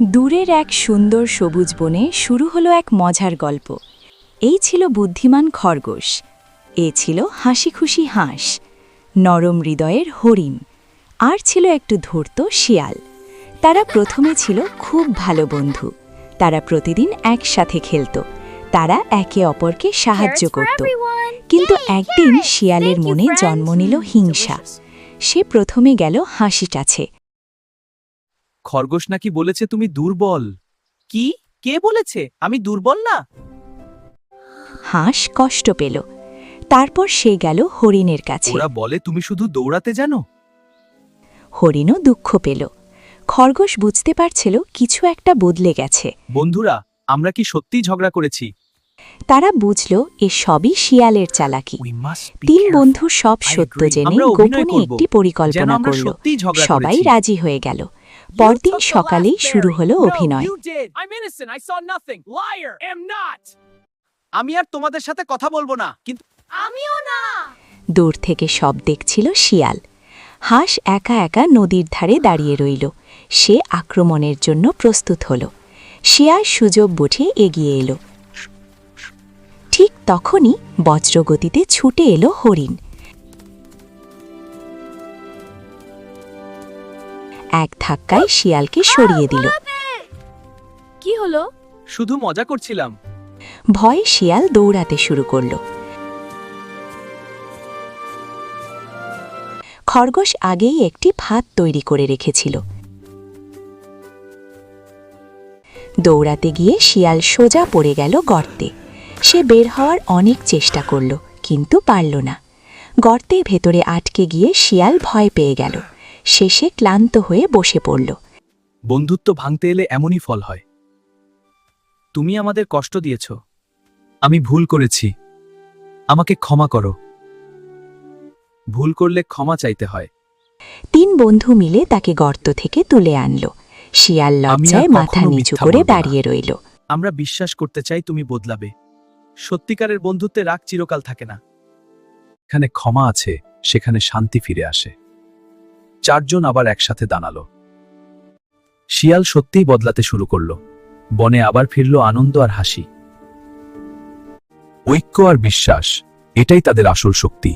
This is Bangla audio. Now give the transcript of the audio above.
দূরের এক সুন্দর সবুজ বনে শুরু হলো এক মজার গল্প। এই ছিল বুদ্ধিমান খরগোশ, এ ছিল হাসিখুশি হাঁস, নরম হৃদয়ের হরিণ, আর ছিল একটু ধূর্ত শিয়াল। তারা প্রথমে ছিল খুব ভালো বন্ধু। তারা প্রতিদিন একসাথে খেলত, তারা একে অপরকে সাহায্য করত। কিন্তু একদিন শিয়ালের মনে জন্ম নিল হিংসা। সে প্রথমে গেল হাসির কাছে। খরগোশ নাকি বলেছে তুমি দুর্বল। কি? কে বলেছে আমি দুর্বল না? হাঁস কষ্ট পেল। তারপর সে গেল হরিণের কাছে। ওরা বলে তুমি শুধু দৌড়াতে জানো। হরিণও দুঃখ পেল। খরগোশ বুঝতে পারছিল কিছু একটা বদলে গেছে। বন্ধুরা, আমরা কি সত্যিই ঝগড়া করেছি? তারা বুঝল এ সবই শিয়ালের চালাকি। তিন বন্ধু সব সত্য জেনে গোপনে একটি পরিকল্পনা করল। সবাই রাজি হয়ে গেল। পরদিন সকালেই শুরু হলো অভিনয়। আমি আর তোমাদের সাথে কথা বলবো না। কিন্তু আমিও না। দূর থেকে সব দেখছিল শিয়াল। হাঁস একা একা নদীর ধারে দাঁড়িয়ে রইল। সে আক্রমণের জন্য প্রস্তুত হল। শিয়াল সুযোগ বুঝে এগিয়ে এলো। ঠিক তখনই বজ্রগতিতে ছুটে এলো হরিণ। এক ধাক্কায় শিয়ালকে সরিয়ে দিল। কি হলো? শুধু মজা করছিলাম। ভয়ে শিয়াল দৌড়াতে শুরু করল। খরগোশ আগেই একটি ফাঁদ তৈরি করে রেখেছিল। দৌড়াতে গিয়ে শিয়াল সোজা পড়ে গেল গর্তে। সে বের হওয়ার অনেক চেষ্টা করল, কিন্তু পারল না। গর্তের ভেতরে আটকে গিয়ে শিয়াল ভয় পেয়ে গেল। শেষে ক্লান্ত হয়ে বসে পড়ল। বন্ধুত্ব ভাঙতে এলে এমনই ফল হয়। তুমি আমাদের কষ্ট দিয়েছ। আমি ভুল করেছি। আমাকে ক্ষমা করো। ভুল করলে ক্ষমা চাইতে হয়। তিন বন্ধু মিলে তাকে গর্ত থেকে তুলে আনল। শিয়াল লজ্জায় মাথা নিচু করে দাঁড়িয়ে রইল। আমরা বিশ্বাস করতে চাই তুমি বদলাবে। সত্যিকারের বন্ধুত্বে রাগ চিরকাল থাকে না। এখানে ক্ষমা আছে, সেখানে শান্তি ফিরে আসে। চারজন আবার একসাথে দাঁড়ালো। শিয়াল সত্যিই বদলাতে শুরু করলো। বনে আবার ফিরল আনন্দ আর হাসি। ঐক্য আর বিশ্বাস, এটাই তাদের আসল শক্তি।